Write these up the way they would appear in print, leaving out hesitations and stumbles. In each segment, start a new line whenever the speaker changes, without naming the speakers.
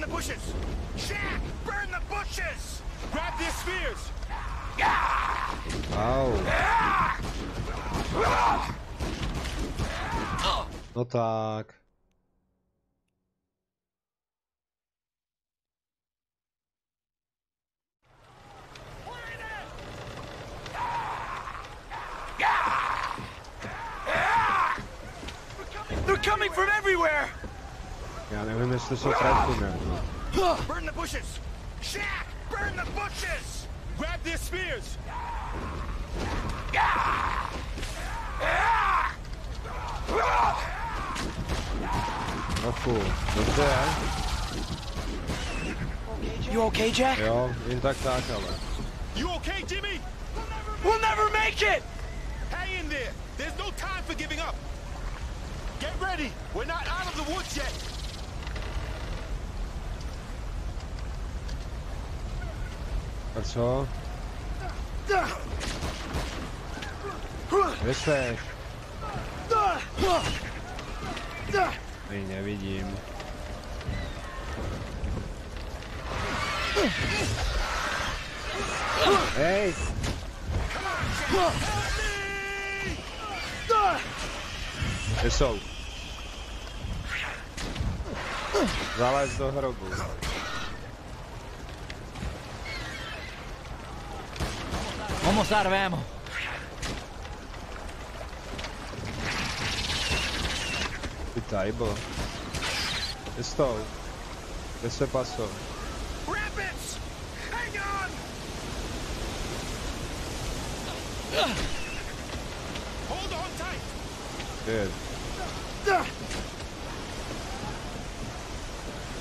Burn the bushes! Jack! Burn the bushes! Grab their spears!
Au. No tak.
They're coming from everywhere!
Já nevím, jestli se trefíme.
Burn the bushes! Jack! Burn the bushes! Grab their spears!
Trochu. Dobře.
You okay, Jack?
Jo, jen tak, ale.
You okay, Jimmy? We'll never make it! Hang in there. There's no time for giving up. Get ready. We're not out of the woods yet.
A co? Kde seš? Teď nevidím. Hej! Kde jsou? Zalez do hrobu.
Almost out of ammo.
Ty tady byl. Kde jsou? Kde se pasou?
Rabbits! Hang on! Hold on tight!
Good.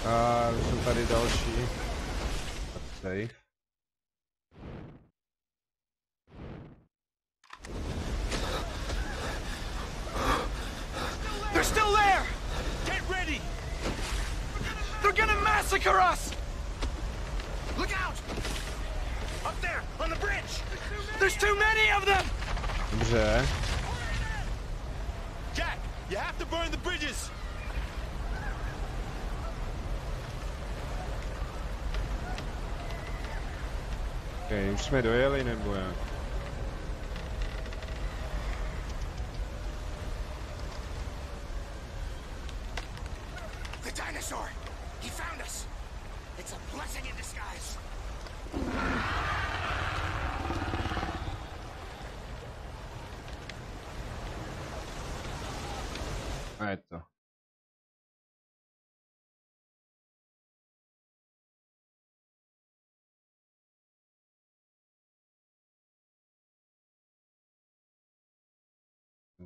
A jsou tady další. Safe.
They're still there! Get ready! They're gonna massacre us! Look out! Up there, on the bridge! There's too many of them!
Dobře.
Jack, you have to burn the bridges!
Okay, už jsme dojeli, nebo jak?
The dinosaur! He found us! It's a blessing in disguise!
A je to.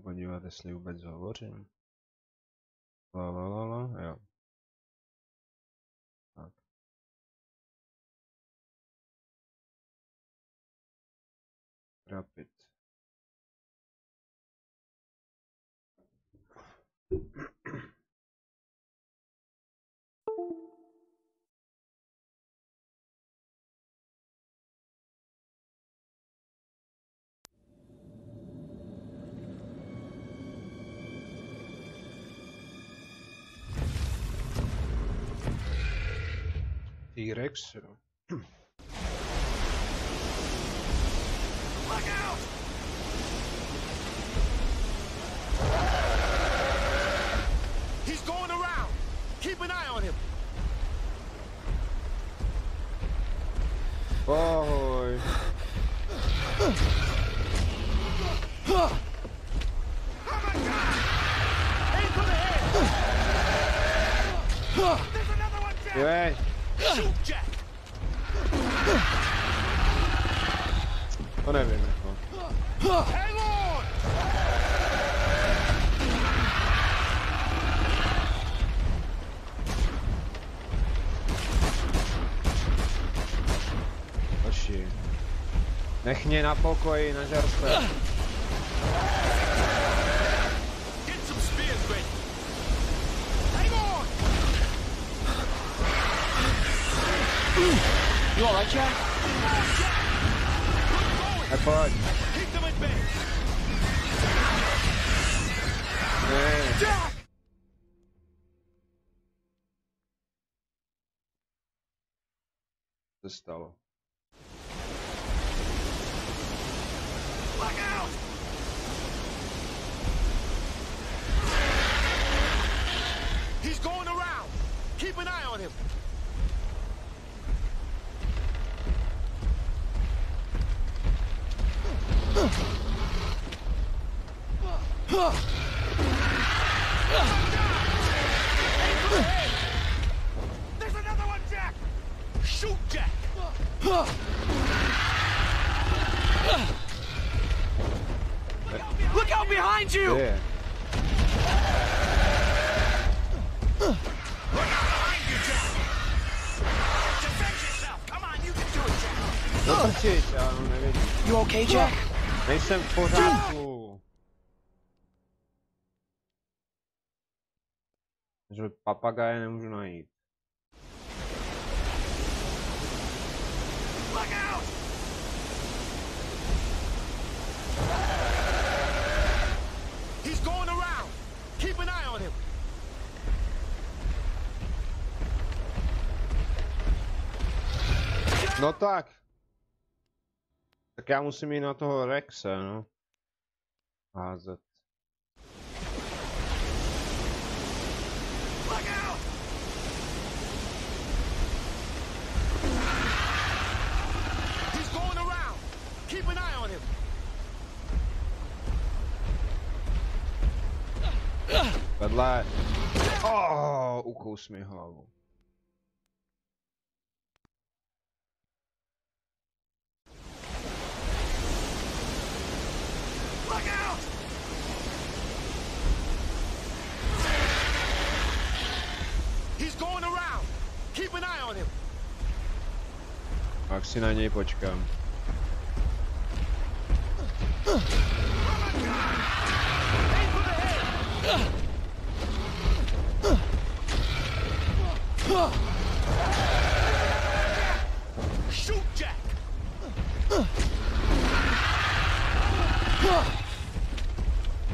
Podívat, jestli vůbec hovořím. Jo. Tak. Rapid. T-Rex, jo.
Look out! He's going around! Keep an eye on him!
Ahoj.
Oh my God! Aim for the head! There's another one, Jack!
Jej.
Shoot, Jack!
To nevím, jako.
Hang on!
Hoši. Nech mě na pokoji, nažer se.
Get some spears ready! Hang on!
You all right, Jack?
Pojď.
Keep them at bay!
Ne.
Jack!
se stalo?
Look out! He's going around. Keep an eye on him. There's another one, Jack! Shoot, Jack! Look out behind you!
Kde je?
Look out behind you, Jack! Defend yourself! Come on, you can do it, Jack!
Dotrčiť, já nevidím.
You okay, Jack?
Nejsem v pořádku. Že papagaje nemůžu najít.
Look out! He's going around. Keep an eye on him.
No tak. Tak já musím jít na toho Rexe, no. Házet.
Look out! He's going around. Keep an eye on him.
Vedle. Oh, ukous mi hlavu.
Look out! He's going around. Keep an eye on him.
Tak si na něj počkám.
Oh my God! Aim for the head. Shoot, Jack!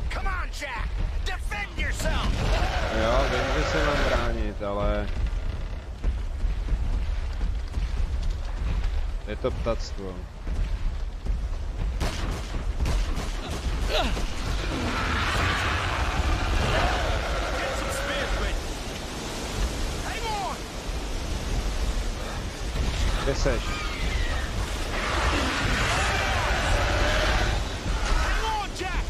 Come on, Jack! Defend yourself!
Jo, vím, že se mám bránit, ale... Je to ptactvo.
Get some spears ready. Hang on!
Kde seš?
Hang on, Jack!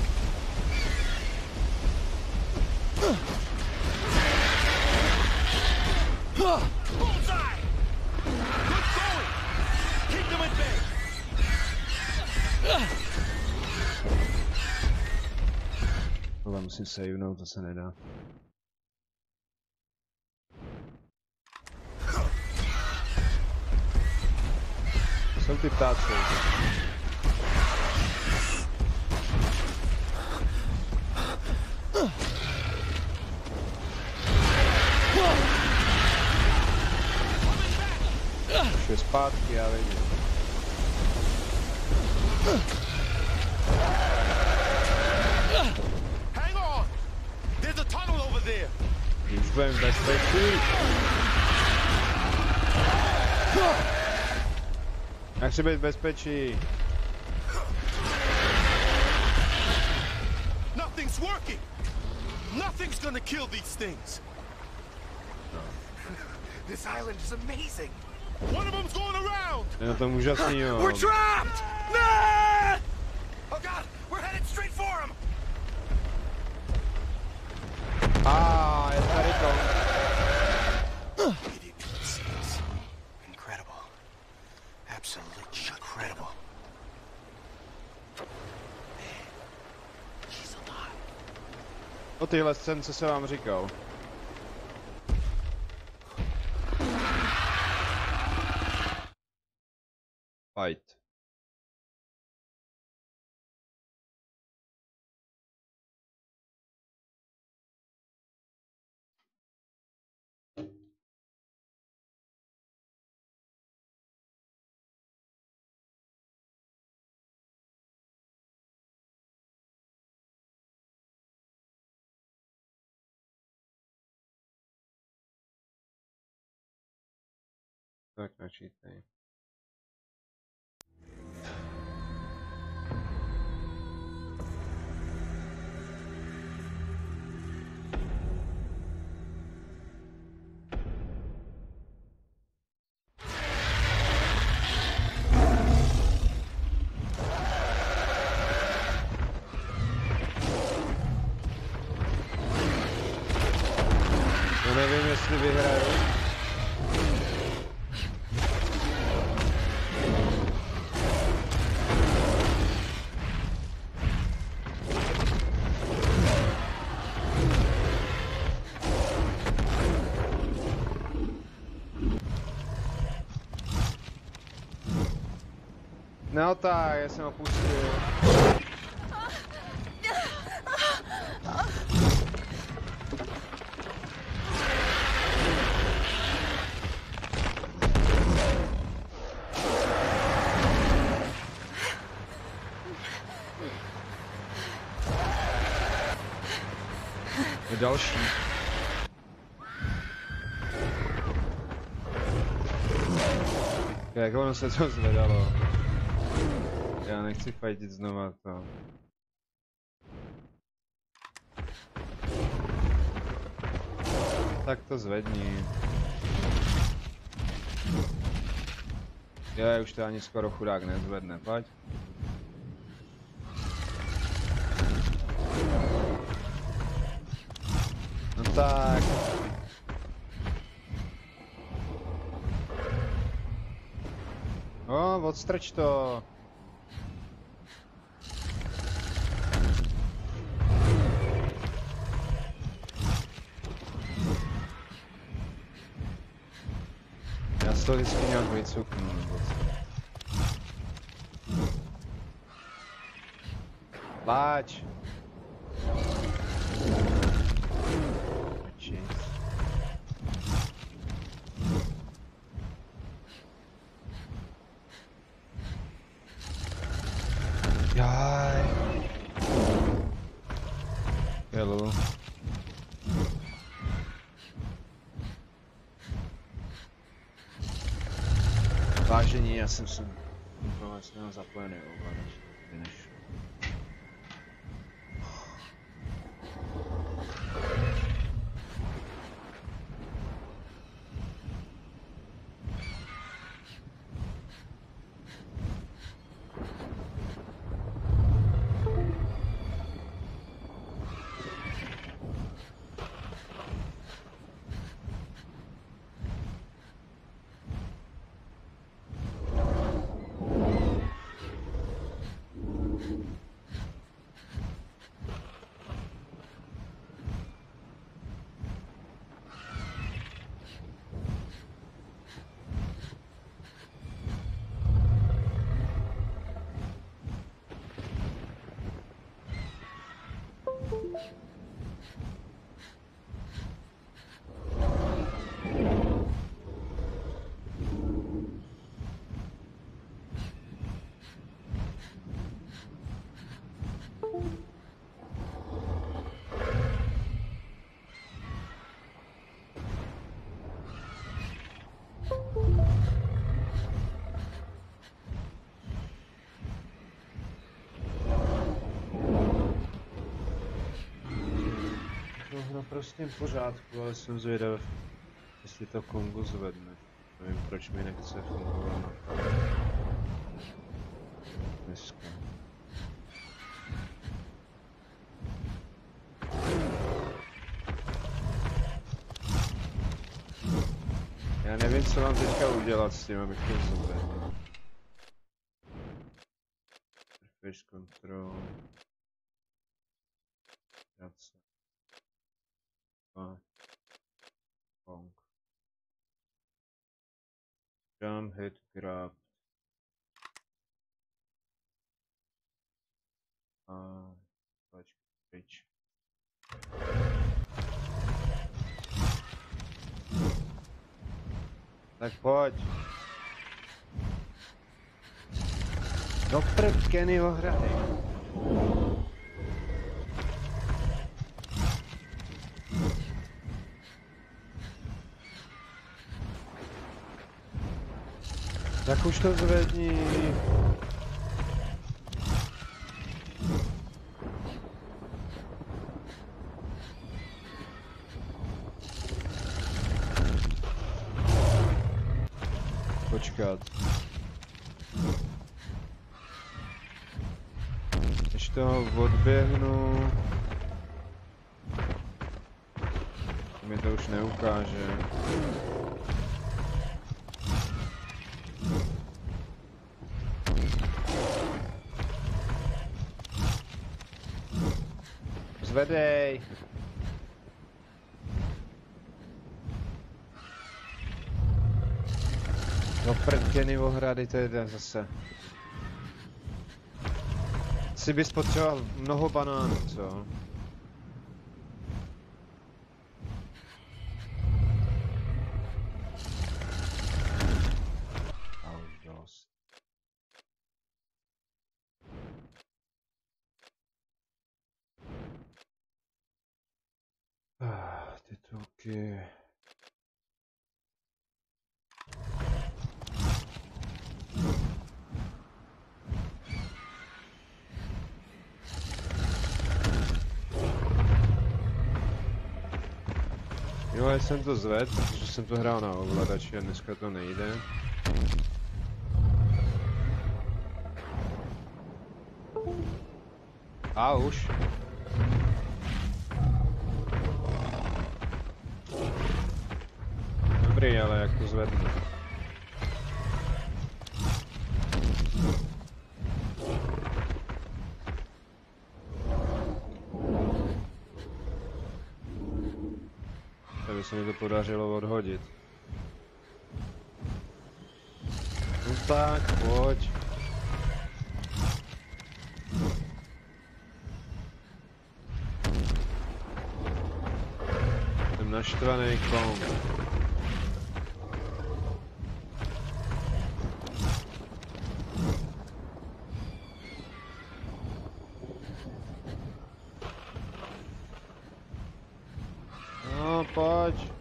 Bullseye! Good going! Keep them at bay!
Tohle musím savenout, to se nedá. To jsou ty ptáci. Už je zpátky, já vidím.
Hang on! There's a tunnel over there!
Už budem v bezpečí. Já chci být v bezpečí.
Nothing's working! Nothing's gonna kill these things! This island is amazing! One of them's going around!
Je na tom úžasný, jo.
We're trapped! No! Oh God, we're headed straight for him!
Je tady to.
He didn't even see us. Incredible. Absolutely incredible. Man, he's alive.
O tyhle scénce se vám říkal. Fight. Tak načítej. No nevím, jestli vyhraju. No tak, já jsem ho pustil. Další. Jak ono se to zvedalo. Já nechci fajtit znova to. Tak to zvedni. Já už to ani skoro chudák nezvedne, pojď. No tak. O, odstrč to. Já z toho vždycky nějak vycuknu, nebo co. Pláč. Jaj. Hello. Vážení, já jsem se vlastně zapojený ovladač, než. Prostě v pořádku, ale jsem zvědav, jestli to Kongo zvedne. Nevím, proč mi nechce fungovat na to. Dneska. Já nevím, co mám teďka udělat s tím, abych to zvedl. Refresh control. Pong. Jump, hit, grab. Počkej, pryč. Tak pojď. Do prkeny ohrady. Tak už to zvedni. Počkat. Když toho odběhnu... mi to už neukáže. Zvedej! No prděny ohrady, to jde zase. Si bys potřeboval mnoho banánů, co? A už dost. Titulky. Jo, já jsem to zvedl, protože jsem to hrál na ovladači a dneska to nejde. A už. Dobrý, ale jak to zvednu? Tady se mi to podařilo odhodit. No tak, pojď. Jsem naštvaný Kong. No, pojď.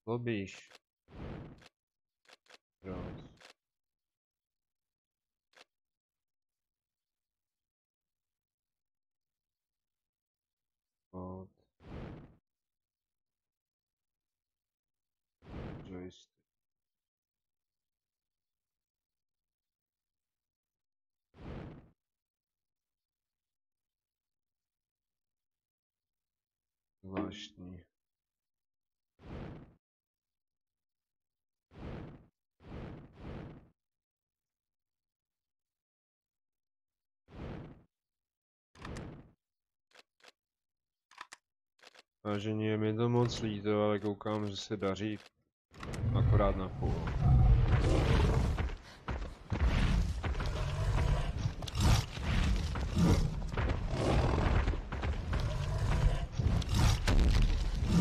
Lobíš. Roz. Pod. Joystick. Zvláštní. Vážení, je mi to moc líto, ale koukám, že se daří akorát na půl.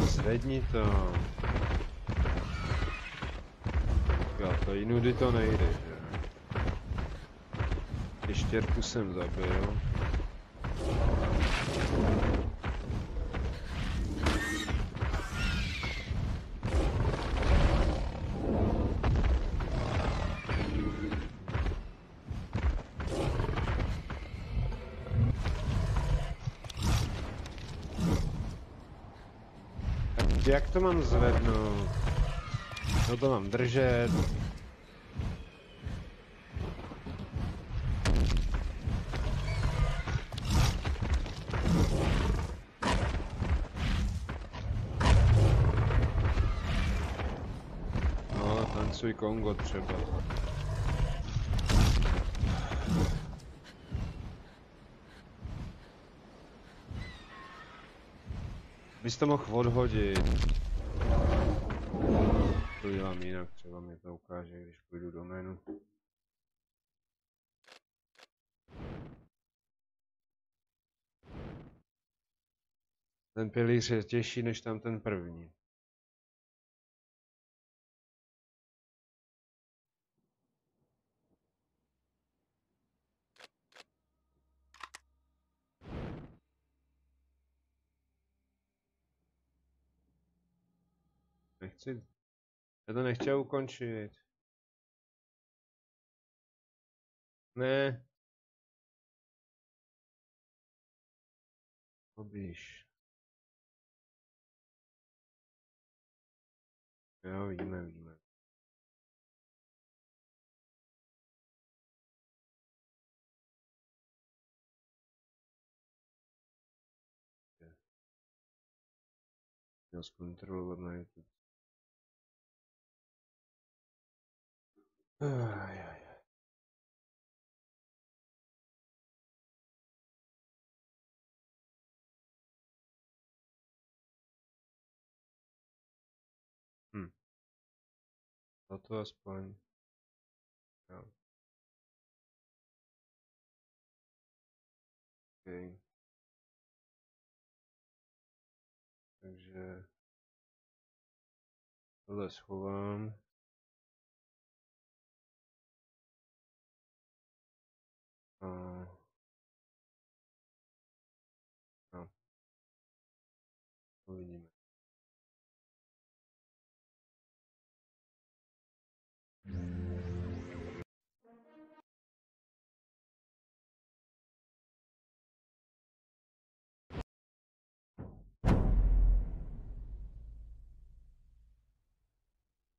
Zvedni to. Já to jinudy to nejde, že? Ještěrku jsem zabil. Jak to mám zvednout? No to mám držet. No, tancuj Kongo třeba. Bys to mohl odhodit. To dělám jinak, třeba mi to ukáže, když půjdu do menu. Ten pilíř je těžší než tam ten první. Nechci. Já to nechtěl ukončit. Ne. Pobíž. Jo, víme. zkontrolovat na YouTube. Toto aspoň. Jo. Okay. Takže tohle schovám. No, uvidíme.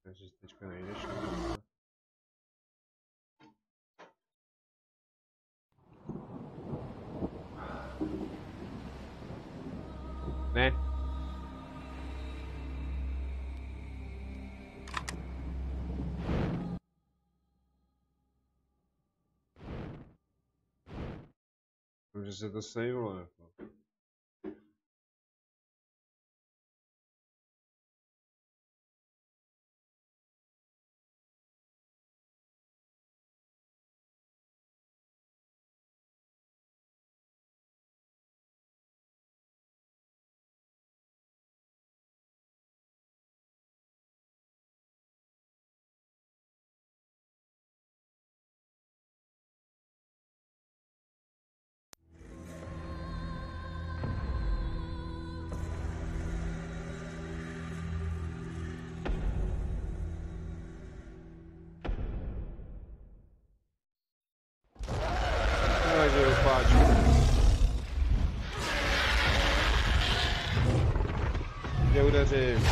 Takže teďka nejdeš. Ne. Takže se to sejvlo jako. Takže upáčku. Kde udeřím?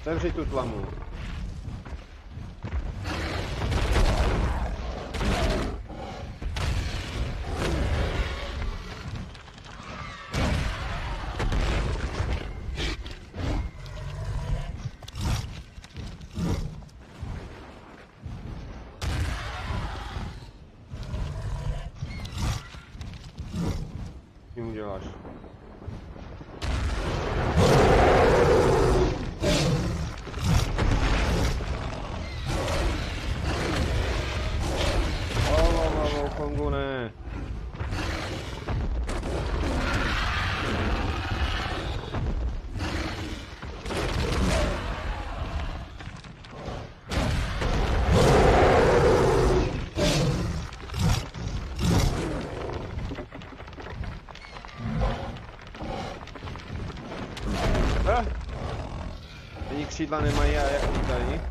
Otevři tu tlamu. Co tím uděláš? Kongu ne. Ani křídla nemají a jak lítají.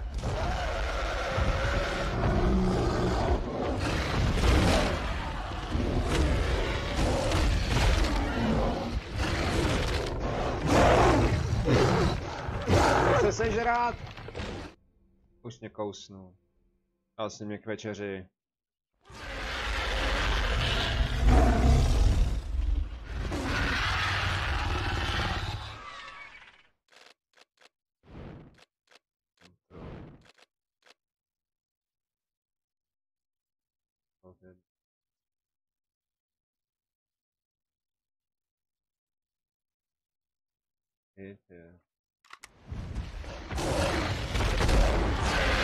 Chce sežrát! Už mě kousnul. Dal si mě k večeři. It, yeah.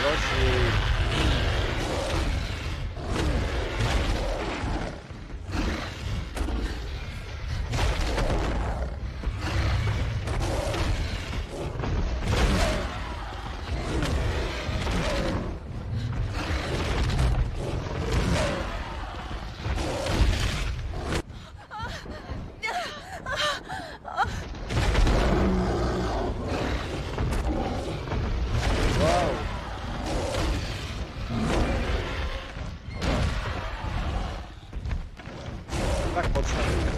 Prosím. Tak podstatně.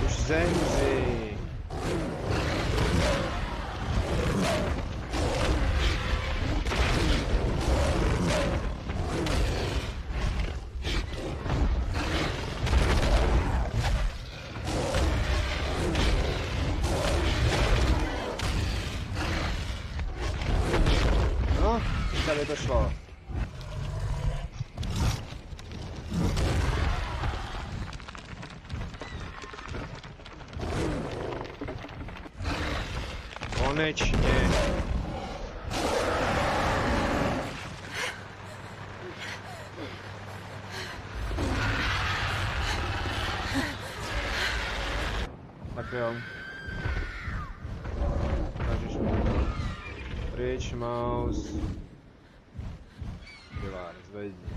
Už zemři. No, tady to šlo. Konečně. Tak jo. Pryč, mouse. Pilár, zvedni.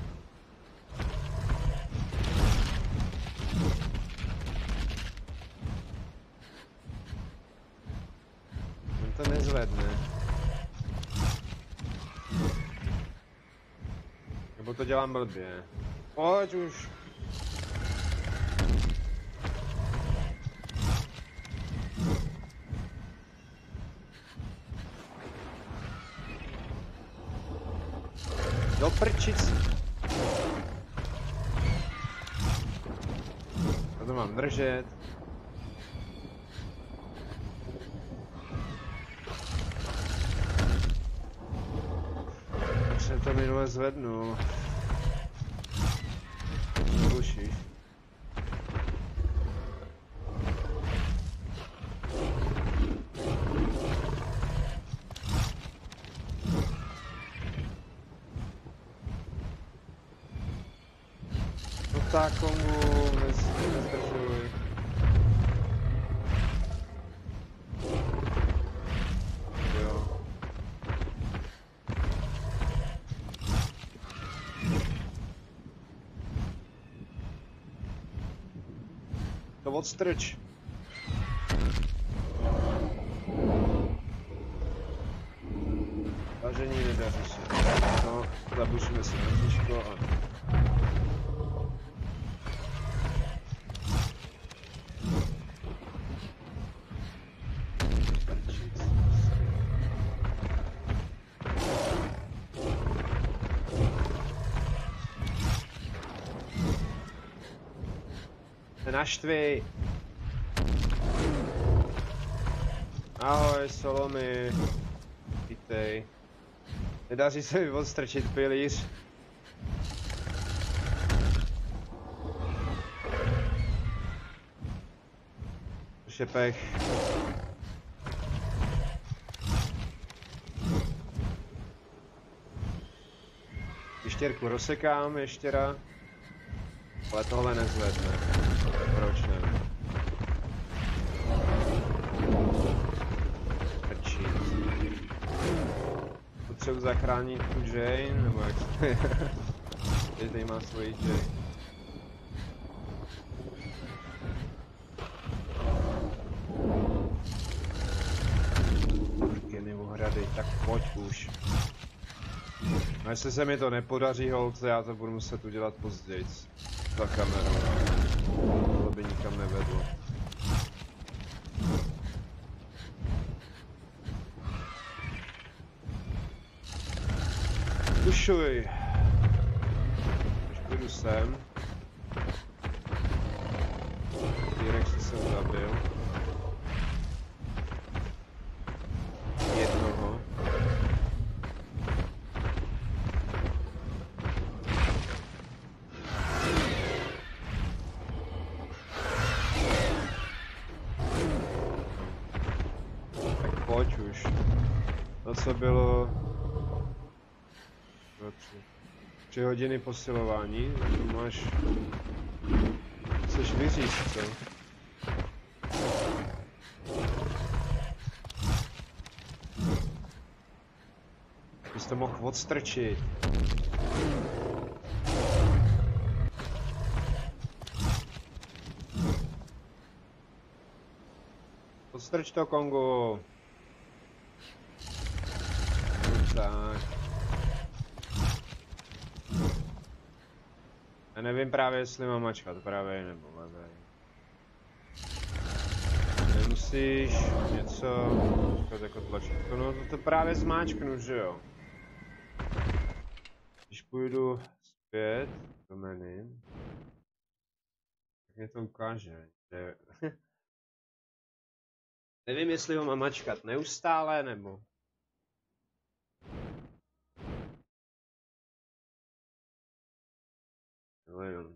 On to nezvedne. Nebo to dělám blbě. Pojď už. Do prčic. Já to mám držet. Tak jsem to minule zvednul. Slušíš. Tak Kongu, nezdržuj. Jo. To odstrč. Vážení, nedaří se. No, zabušíme si na bříško a... Naštvi. Ahoj, Solomy. Vítej. Nedaří se mi odstrčit pilíř. Už je pech. Ještěrku rozsekám, ještěra. Ale tohle nezvedne. Proč ne? Prčí. Potřebuji zachránit tu Jane, nebo jak to je? Každý má svoji Jane. Geny ohrady, tak pojď už. No jestli se mi to nepodaří, holce, já to budu muset udělat později. Za kamerou. To by nikam nevedlo. Pušuj. Už půjdu sem. T-Rexy jsem zabil. Jednoho. To, co bylo... 3 hodiny posilování, to máš... Chceš vyříct, co? Bys to mohl odstrčit. Odstrč to, Kongu. Tak. Já nevím právě, jestli mám mačkat pravej nebo levej. Nemusíš něco jako tlačítko, no to právě zmáčknu, že jo. Když půjdu zpět do menu, tak mě to ukáže. Nevím, jestli ho mám mačkat neustále, nebo...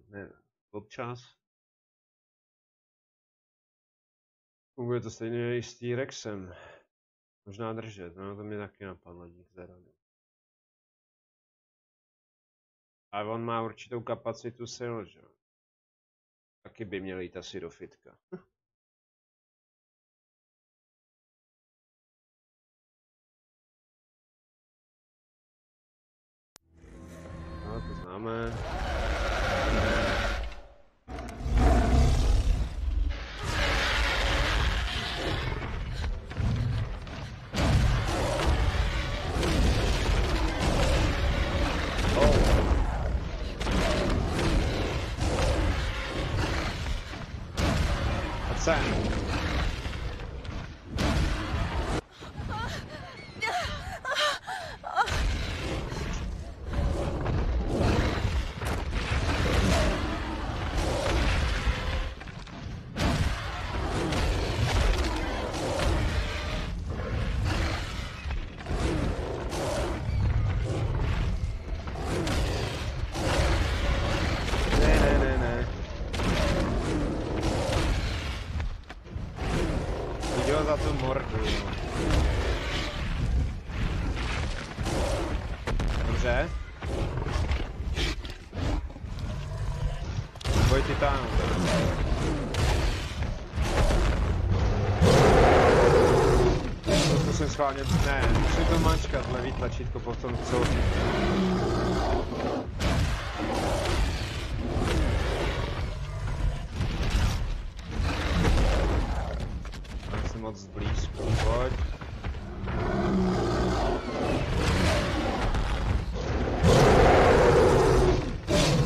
Ne, občas. Funguje to stejně i s T-Rexem. Možná držet, no to mě taky napadlo, dík za radu. Ale on má určitou kapacitu sil, že jo. Taky by měl jít asi do fitka. No, to známe. Za tu mordu. Dobře. Boj titánu. To zkusím schválně. Ne, musím to mačkat, levý tlačítko po tom celou. Moc blízko, pojď.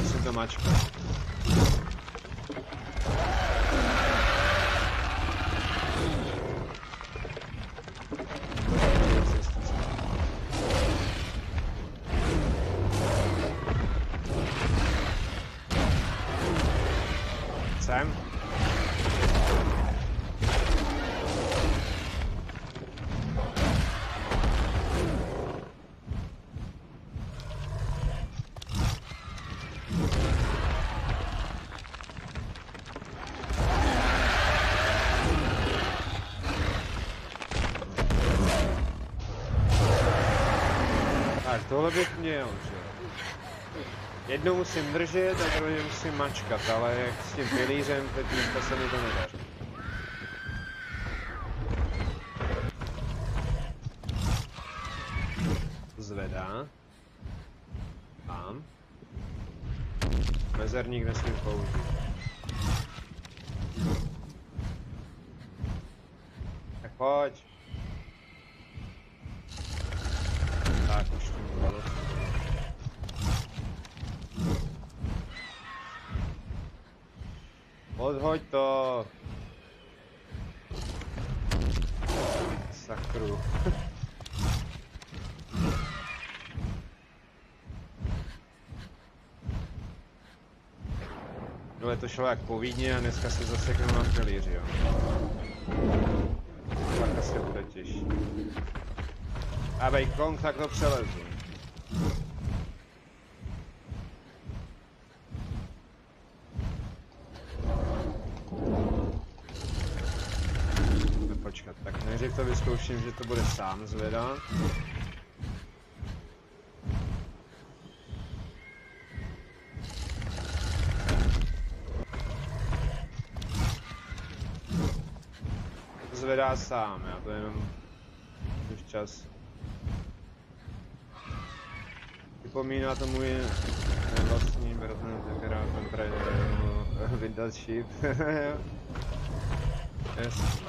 Musím to mačkat. Sem. Tohle bych měl, že? Jednou musím držet a druhou musím mačkat, ale jak s tím pilířem, teď se mi to nedaří. Zvedá. Tam. Mezerník nesmím použít. Tak pojď. Tak, už to bylo. Odhoď to. Sakru. No je to šlo jak po Vídni a dneska se zaseknu na pilíři, jo. Tak asi bude těžší. A Kong, tak to přelezu. Počkat, tak nejdřív to vyzkouším, že to bude sám zvedat. To zvedá sám, já to jenom už čas. Připomíná to můj vlastní bratr, která ten Windows Ship. Yes.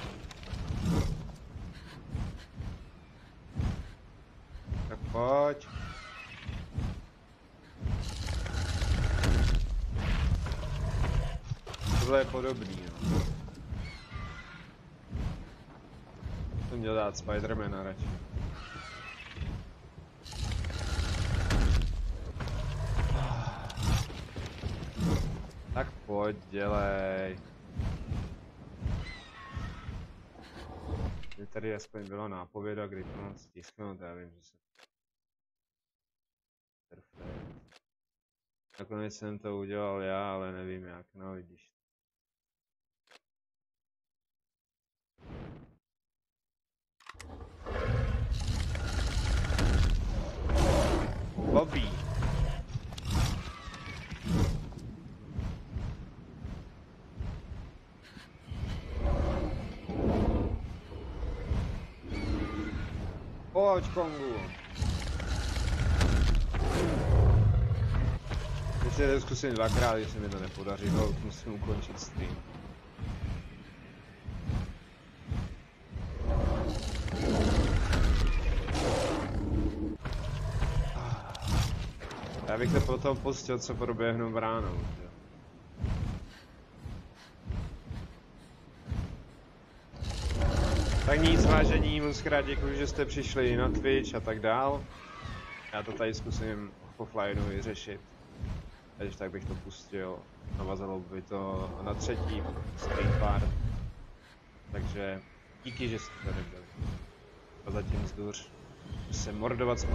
Tak pojď. Tohle je podobný, no. Jsem měl dát Spidermana radši. Tak pojď, dělej. Tady aspoň byla nápověda, kdy to mám stisknout, já vím, že se... Perfekt. Nakonec jsem to udělal já, ale nevím jak, no vidíš. Bobby. Pojď, Kongu. Teď se to zkusím dvakrát, když se mi to nepodaří, musím ukončit stream. Já bych to potom pustil, co proběhnu bránou. Tak nic, vážení, moc krát děkuji, že jste přišli na Twitch a tak dál. Já to tady zkusím offlineu vyřešit. Takže tak bych to pustil. Navazalo by to na třetí stream part. Takže díky, že jste tady byli. A zatím vzduř se mordovat s